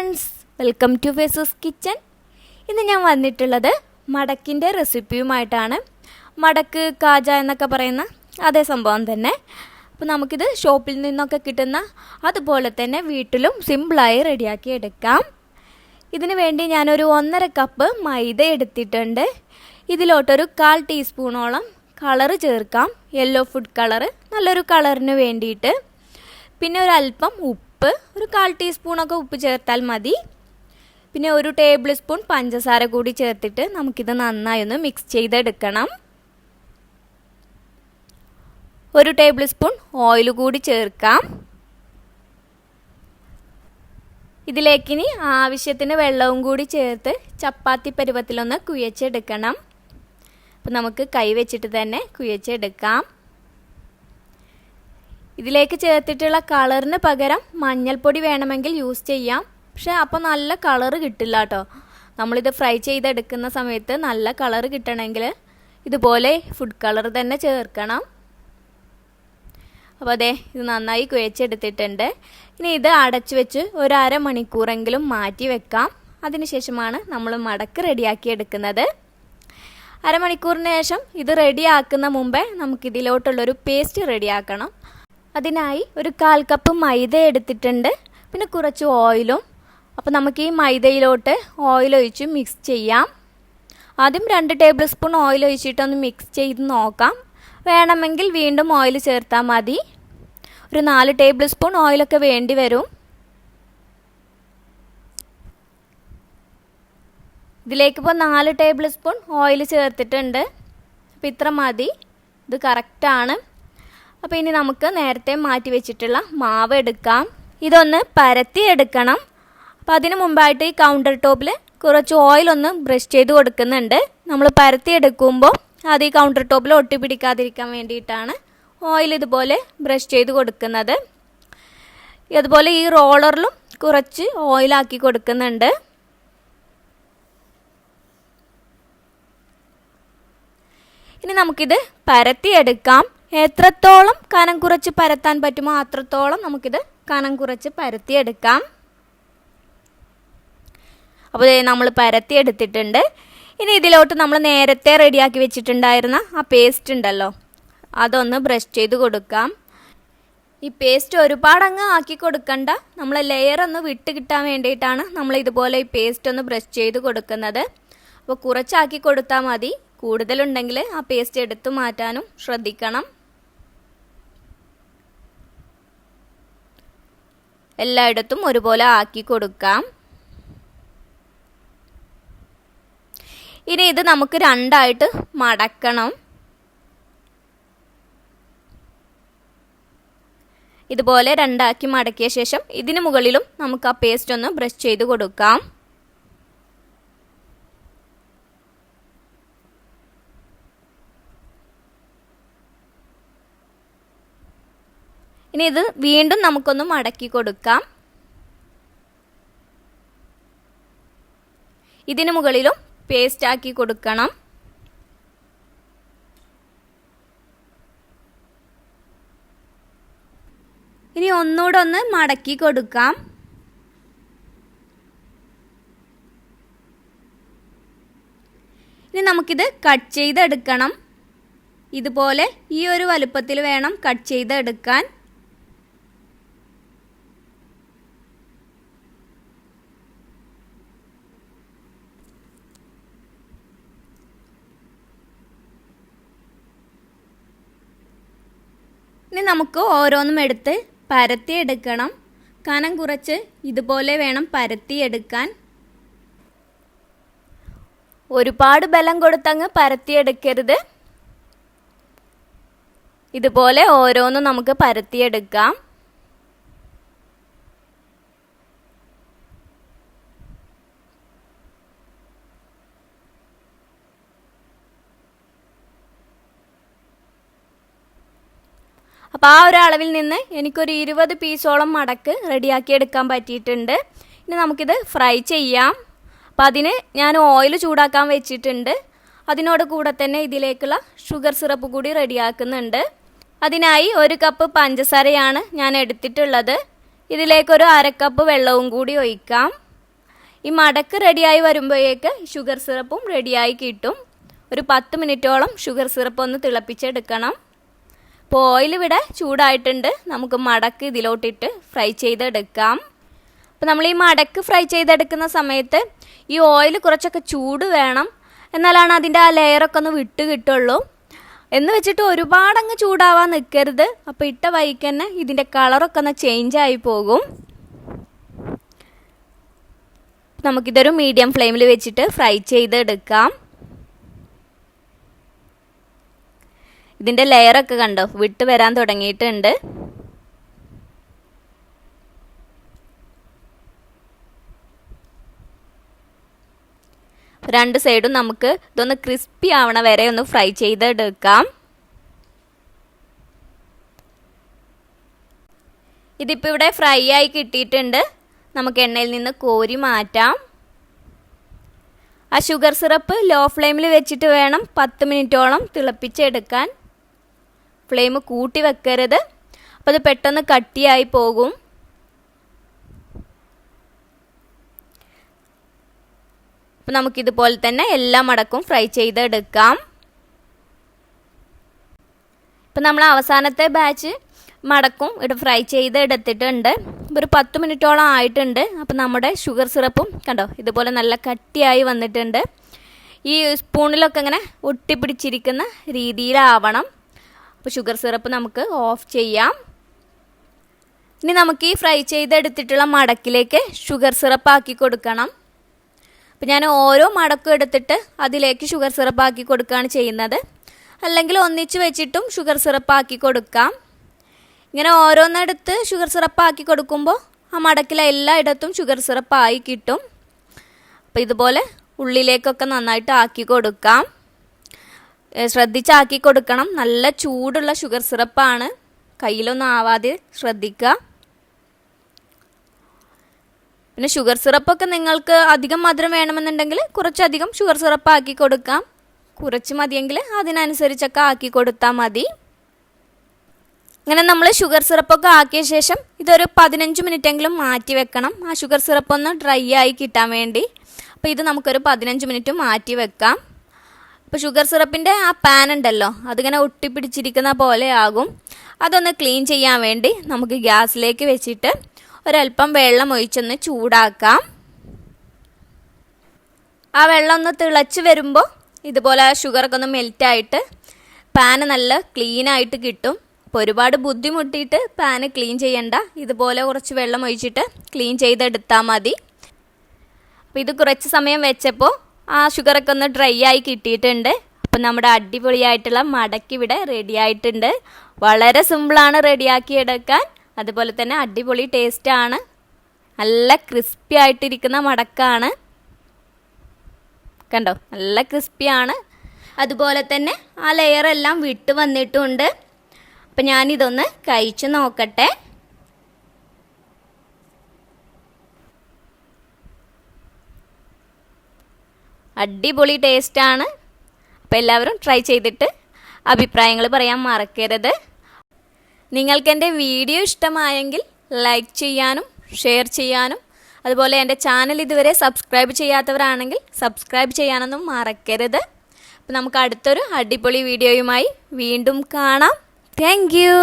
Friends, welcome to Fezuskitchen. ഇന്ന് ഞാൻ വന്നിട്ടുള്ളത് മടക്കിൻ്റെ റെസിപ്പിയുമായിട്ടാണ്. മടക്ക്, ഖാജ എന്നൊക്കെ പറയുന്ന അതേ സംഭവം തന്നെ. അപ്പോൾ നമുക്കിത് ഷോപ്പിൽ നിന്നൊക്കെ കിട്ടുന്ന അതുപോലെ തന്നെ വീട്ടിലും സിമ്പിളായി റെഡിയാക്കി എടുക്കാം. ഇതിനു വേണ്ടി ഞാനൊരു 1.5 കപ്പ് മൈദ എടുത്തിട്ടുണ്ട്. ഇതിലോട്ടൊരു 1/4 ടീസ്പൂണോളം കളറ് ചേർക്കാം, യെല്ലോ ഫുഡ് കളറ്, നല്ലൊരു കളറിന് വേണ്ടിയിട്ട്. പിന്നെ ഒരല്പം ഉപ്പ്, ഒരു 1/4 ടീസ്പൂണൊക്കെ ഉപ്പ് ചേർത്താൽ മതി. പിന്നെ 1 ടേബിൾ സ്പൂൺ പഞ്ചസാര കൂടി ചേർത്തിട്ട് നമുക്കിത് നന്നായി ഒന്ന് മിക്സ് ചെയ്തെടുക്കണം. 1 ടേബിൾ സ്പൂൺ ഓയിൽ കൂടി ചേർക്കാം. ഇതിലേക്കിനി ആവശ്യത്തിന് വെള്ളവും കൂടി ചേർത്ത് ചപ്പാത്തി പരുവത്തിലൊന്ന് കുഴച്ചെടുക്കണം. അപ്പോൾ നമുക്ക് കൈ വെച്ചിട്ട് തന്നെ കുഴച്ചെടുക്കാം. ഇതിലേക്ക് ചേർത്തിട്ടുള്ള കളറിന് പകരം മഞ്ഞൾപ്പൊടി വേണമെങ്കിൽ യൂസ് ചെയ്യാം. പക്ഷേ അപ്പോൾ നല്ല കളറ് കിട്ടില്ല കേട്ടോ. നമ്മളിത് ഫ്രൈ ചെയ്തെടുക്കുന്ന സമയത്ത് നല്ല കളറ് കിട്ടണമെങ്കിൽ ഇതുപോലെ ഫുഡ് കളർ തന്നെ ചേർക്കണം. അപ്പോൾ അതെ, ഇത് നന്നായി കുഴച്ചെടുത്തിട്ടുണ്ട്. ഇനി ഇത് അടച്ചു വെച്ച് ഒരു അരമണിക്കൂറെങ്കിലും മാറ്റി വെക്കാം. അതിനുശേഷമാണ് നമ്മൾ മടക്ക് റെഡിയാക്കി എടുക്കുന്നത്. അരമണിക്കൂറിന് ശേഷം ഇത് റെഡിയാക്കുന്ന മുമ്പേ നമുക്കിതിലോട്ടുള്ളൊരു പേസ്റ്റ് റെഡിയാക്കണം. അതിനായി ഒരു 1/4 കപ്പ് മൈദ എടുത്തിട്ടുണ്ട്, പിന്നെ കുറച്ച് ഓയിലും. അപ്പോൾ നമുക്ക് ഈ മൈദയിലോട്ട് ഓയിൽ ഒഴിച്ച് മിക്സ് ചെയ്യാം. ആദ്യം 2 ടേബിൾ സ്പൂൺ ഓയിൽ ഒഴിച്ചിട്ടൊന്ന് മിക്സ് ചെയ്ത് നോക്കാം. വേണമെങ്കിൽ വീണ്ടും ഓയിൽ ചേർത്താൽ മതി. ഒരു 4 ടേബിൾ സ്പൂൺ ഓയിലൊക്കെ വേണ്ടി വരും. ഇതിലേക്ക് ഇപ്പോൾ 4 ടേബിൾ സ്പൂൺ ഓയിൽ ചേർത്തിട്ടുണ്ട്. അപ്പോൾ ഇത്ര മതി, ഇത് കറക്റ്റാണ്. അപ്പോൾ ഇനി നമുക്ക് നേരത്തെ മാറ്റി വെച്ചിട്ടുള്ള മാവ് എടുക്കാം. ഇതൊന്ന് പരത്തി എടുക്കണം. അപ്പോൾ അതിന് മുമ്പായിട്ട് ഈ കൗണ്ടർ ടോപ്പിൽ കുറച്ച് ഓയിലൊന്ന് ബ്രഷ് ചെയ്ത് കൊടുക്കുന്നുണ്ട്. നമ്മൾ പരത്തി എടുക്കുമ്പോൾ അത് ഈ കൗണ്ടർ ടോപ്പിൽ ഒട്ടിപ്പിടിക്കാതിരിക്കാൻ വേണ്ടിയിട്ടാണ് ഓയിൽ ഇതുപോലെ ബ്രഷ് ചെയ്ത് കൊടുക്കുന്നത്. അതുപോലെ ഈ റോളറിലും കുറച്ച് ഓയിലാക്കി കൊടുക്കുന്നുണ്ട്. ഇനി നമുക്കിത് പരത്തിയെടുക്കാം. എത്രത്തോളം കനം കുറച്ച് പരത്താൻ പറ്റുമോ അത്രത്തോളം നമുക്കിത് കനം കുറച്ച് പരത്തിയെടുക്കാം. അപ്പോൾ നമ്മൾ പരത്തിയെടുത്തിട്ടുണ്ട്. ഇനി ഇതിലോട്ട് നമ്മൾ നേരത്തെ റെഡിയാക്കി വെച്ചിട്ടുണ്ടായിരുന്ന ആ പേസ്റ്റ് ഉണ്ടല്ലോ, അതൊന്ന് ബ്രഷ് ചെയ്ത് കൊടുക്കാം. ഈ പേസ്റ്റ് ഒരുപാടങ്ങ് ആക്കി കൊടുക്കണ്ട, നമ്മൾ ലെയർ ഒന്ന് വിട്ട് കിട്ടാൻ വേണ്ടിയിട്ടാണ് നമ്മൾ ഇതുപോലെ ഈ പേസ്റ്റ് ഒന്ന് ബ്രഷ് ചെയ്ത് കൊടുക്കുന്നത്. അപ്പോൾ കുറച്ചാക്കി കൊടുത്താൽ മതി. കൂടുതലുണ്ടെങ്കിൽ ആ പേസ്റ്റ് എടുത്തു മാറ്റാനും ശ്രദ്ധിക്കണം. എല്ലായിടത്തും ഒരുപോലെ ആക്കി കൊടുക്കാം. ഇനി ഇത് നമുക്ക് രണ്ടായിട്ട് മടക്കണം. ഇതുപോലെ രണ്ടാക്കി മടക്കിയ ശേഷം ഇതിന് മുകളിലും നമുക്ക് ആ പേസ്റ്റ് ഒന്ന് ബ്രഷ് ചെയ്ത് കൊടുക്കാം. ഇനി ഇത് വീണ്ടും നമുക്കൊന്ന് മടക്കി കൊടുക്കാം. ഇതിന് മുകളിലും പേസ്റ്റ് ആക്കി കൊടുക്കണം. ഇനി ഒന്നുകൂടെ ഒന്ന് മടക്കി കൊടുക്കാം. ഇനി നമുക്കിത് കട്ട് ചെയ്തെടുക്കണം. ഇതുപോലെ ഈ ഒരു വലുപ്പത്തിൽ വേണം കട്ട് ചെയ്തെടുക്കാൻ. ഇനി നമുക്ക് ഓരോന്നും എടുത്ത് പരത്തിയെടുക്കണം. കനം കുറച്ച് ഇതുപോലെ വേണം പരത്തിയെടുക്കാൻ. ഒരുപാട് ബലം കൊടുത്തങ്ങ് പരത്തിയെടുക്കരുത്. ഇതുപോലെ ഓരോന്നും നമുക്ക് പരത്തിയെടുക്കാം. അപ്പോൾ ആ ഒരു അളവിൽ നിന്ന് എനിക്കൊരു 20 പീസോളം മടക്ക് റെഡിയാക്കി എടുക്കാൻ പറ്റിയിട്ടുണ്ട്. ഇനി നമുക്കിത് ഫ്രൈ ചെയ്യാം. അപ്പോൾ അതിന് ഞാൻ ഓയിൽ ചൂടാക്കാൻ വെച്ചിട്ടുണ്ട്. അതിനോട് കൂടെ തന്നെ ഇതിലേക്കുള്ള ഷുഗർ സിറപ്പ് കൂടി റെഡിയാക്കുന്നുണ്ട്. അതിനായി 1 കപ്പ് പഞ്ചസാരയാണ് ഞാൻ എടുത്തിട്ടുള്ളത്. ഇതിലേക്കൊരു 1/2 കപ്പ് വെള്ളവും കൂടി ഒഴിക്കാം. ഈ മടക്ക് റെഡിയായി വരുമ്പോഴേക്ക് ഷുഗർ സിറപ്പും റെഡിയായി കിട്ടും. ഒരു 10 മിനിറ്റോളം ഷുഗർ സിറപ്പ് ഒന്ന് തിളപ്പിച്ചെടുക്കണം. അപ്പോൾ ഓയിൽ ഇവിടെ ചൂടായിട്ടുണ്ട്. നമുക്ക് മടക്ക് ഇതിലോട്ടിട്ട് ഫ്രൈ ചെയ്തെടുക്കാം. അപ്പോൾ നമ്മൾ ഈ മടക്ക് ഫ്രൈ ചെയ്തെടുക്കുന്ന സമയത്ത് ഈ ഓയിൽ കുറച്ചൊക്കെ ചൂട് വേണം, എന്നാലാണ് അതിൻ്റെ ആ ലെയറൊക്കെ ഒന്ന് വിട്ട് കിട്ടുള്ളൂ. എന്ന് വെച്ചിട്ട് ഒരുപാടങ്ങ് ചൂടാവാൻ നിൽക്കരുത്. അപ്പോൾ ഇട്ട വഴിക്ക് തന്നെ ഇതിൻ്റെ കളറൊക്കെ ഒന്ന് ചേഞ്ചായി പോകും. നമുക്കിതൊരു മീഡിയം ഫ്ലെയിമിൽ വെച്ചിട്ട് ഫ്രൈ ചെയ്തെടുക്കാം. ഇതിൻ്റെ ലെയറൊക്കെ കണ്ടോ വിട്ട് വരാൻ തുടങ്ങിയിട്ടുണ്ട്. രണ്ട് സൈഡും നമുക്ക് ഇതൊന്ന് ക്രിസ്പി ആവണ വരെ ഒന്ന് ഫ്രൈ ചെയ്തെടുക്കാം. ഇതിപ്പോൾ ഇവിടെ ഫ്രൈ ആയി കിട്ടിയിട്ടുണ്ട്. നമുക്ക് എണ്ണയിൽ നിന്ന് കോരി മാറ്റാം. ആ ഷുഗർ സിറപ്പ് ലോ ഫ്ലെയിമിൽ വെച്ചിട്ട് വേണം 10 മിനിറ്റോളം തിളപ്പിച്ചെടുക്കാൻ. ഫ്ലെയിം കൂട്ടി വെക്കരുത്, അപ്പോൾ അത് പെട്ടെന്ന് കട്ടിയായി പോകും. അപ്പോൾ നമുക്കിതുപോലെ തന്നെ എല്ലാ മടക്കും ഫ്രൈ ചെയ്തെടുക്കാം. ഇപ്പം നമ്മൾ അവസാനത്തെ ബാച്ച് മടക്കും ഇവിടെ ഫ്രൈ ചെയ്തെടുത്തിട്ടുണ്ട്. ഒരു 10 മിനിറ്റോളം ആയിട്ടുണ്ട്. അപ്പോൾ നമ്മുടെ ഷുഗർ സിറപ്പും കണ്ടോ ഇതുപോലെ നല്ല കട്ടിയായി വന്നിട്ടുണ്ട്. ഈ സ്പൂണിലൊക്കെ ഇങ്ങനെ ഒട്ടിപ്പിടിച്ചിരിക്കുന്ന രീതിയിലാവണം. അപ്പോൾ ഷുഗർ സിറപ്പ് നമുക്ക് ഓഫ് ചെയ്യാം. ഇനി നമുക്ക് ഈ ഫ്രൈ ചെയ്തെടുത്തിട്ടുള്ള മടക്കിലേക്ക് ഷുഗർ സിറപ്പ് ആക്കി കൊടുക്കണം. അപ്പോൾ ഞാൻ ഓരോ മടക്കും എടുത്തിട്ട് അതിലേക്ക് ഷുഗർ സിറപ്പ് ആക്കി കൊടുക്കുകയാണ് ചെയ്യുന്നത്. അല്ലെങ്കിൽ ഒന്നിച്ച് വെച്ചിട്ടും ഷുഗർ സിറപ്പ് ആക്കി കൊടുക്കാം. ഇങ്ങനെ ഓരോന്നെടുത്ത് ഷുഗർ സിറപ്പ് ആക്കി കൊടുക്കുമ്പോൾ ആ മടക്കിലെ എല്ലായിടത്തും ഷുഗർ സിറപ്പ് ആയി കിട്ടും. അപ്പോൾ ഇതുപോലെ ഉള്ളിലേക്കൊക്കെ നന്നായിട്ട് ആക്കി കൊടുക്കാം. ശ്രദ്ധിച്ചാക്കി കൊടുക്കണം. നല്ല ചൂടുള്ള ഷുഗർ സിറപ്പാണ്, കയ്യിലൊന്നും ആവാതെ ശ്രദ്ധിക്കുക. പിന്നെ ഷുഗർ സിറപ്പൊക്കെ നിങ്ങൾക്ക് അധികം മധുരം വേണമെന്നുണ്ടെങ്കിൽ കുറച്ചധികം ഷുഗർ സിറപ്പ് ആക്കി കൊടുക്കാം. കുറച്ച് മതിയെങ്കിൽ അതിനനുസരിച്ചൊക്കെ ആക്കി കൊടുത്താൽ മതി. അങ്ങനെ നമ്മൾ ഷുഗർ സിറപ്പൊക്കെ ആക്കിയ ശേഷം ഇതൊരു 15 മിനിറ്റെങ്കിലും മാറ്റി വെക്കണം, ആ ഷുഗർ സിറപ്പ് ഒന്ന് ഡ്രൈ ആയി കിട്ടാൻ വേണ്ടി. അപ്പോൾ ഇത് നമുക്കൊരു 15 മിനിറ്റ് മാറ്റി വെക്കാം. അപ്പോൾ ഷുഗർ സിറപ്പിൻ്റെ ആ പാൻ ഉണ്ടല്ലോ അതിങ്ങനെ ഒട്ടിപ്പിടിച്ചിരിക്കുന്ന പോലെ ആകും. അതൊന്ന് ക്ലീൻ ചെയ്യാൻ വേണ്ടി നമുക്ക് ഗ്യാസിലേക്ക് വെച്ചിട്ട് ഒരല്പം വെള്ളം ഒഴിച്ചൊന്ന് ചൂടാക്കാം. ആ വെള്ളം ഒന്ന് തിളച്ച് വരുമ്പോൾ ഇതുപോലെ ഷുഗറൊക്കെ ഒന്ന് മെൽറ്റായിട്ട് പാന് നല്ല ക്ലീനായിട്ട് കിട്ടും. അപ്പോൾ ഒരുപാട് ബുദ്ധിമുട്ടിയിട്ട് പാന് ക്ലീൻ ചെയ്യണ്ട, ഇതുപോലെ കുറച്ച് വെള്ളം ഒഴിച്ചിട്ട് ക്ലീൻ ചെയ്തെടുത്താൽ മതി. അപ്പോൾ ഇത് കുറച്ച് സമയം വെച്ചപ്പോൾ ആ ഷുഗറൊക്കെ ഒന്ന് ഡ്രൈ ആയി കിട്ടിയിട്ടുണ്ട്. അപ്പം നമ്മുടെ അടിപൊളിയായിട്ടുള്ള മടക്ക് ഇവിടെ റെഡി ആയിട്ടുണ്ട്. വളരെ സിമ്പിളാണ് റെഡിയാക്കി എടുക്കാൻ, അതുപോലെ തന്നെ അടിപൊളി ടേസ്റ്റാണ്. നല്ല ക്രിസ്പി ആയിട്ടിരിക്കുന്ന മടക്കാണ്, കണ്ടോ നല്ല ക്രിസ്പിയാണ്. അതുപോലെ തന്നെ ആ ലെയറെല്ലാം വിട്ട് വന്നിട്ടുണ്ട്. അപ്പം ഞാനിതൊന്ന് കഴിച്ചു നോക്കട്ടെ. അടിപൊളി ടേസ്റ്റാണ്. അപ്പോൾ എല്ലാവരും ട്രൈ ചെയ്തിട്ട് അഭിപ്രായങ്ങൾ പറയാൻ മറക്കരുത്. നിങ്ങൾക്ക് എൻ്റെ വീഡിയോ ഇഷ്ടമായെങ്കിൽ ലൈക്ക് ചെയ്യാനും ഷെയർ ചെയ്യാനും, അതുപോലെ എൻ്റെ ചാനൽ ഇതുവരെ സബ്സ്ക്രൈബ് ചെയ്യാത്തവരാണെങ്കിൽ സബ്സ്ക്രൈബ് ചെയ്യാനൊന്നും മറക്കരുത്. അപ്പോൾ നമുക്ക് അടുത്തൊരു അടിപൊളി വീഡിയോയുമായി വീണ്ടും കാണാം. Thank you.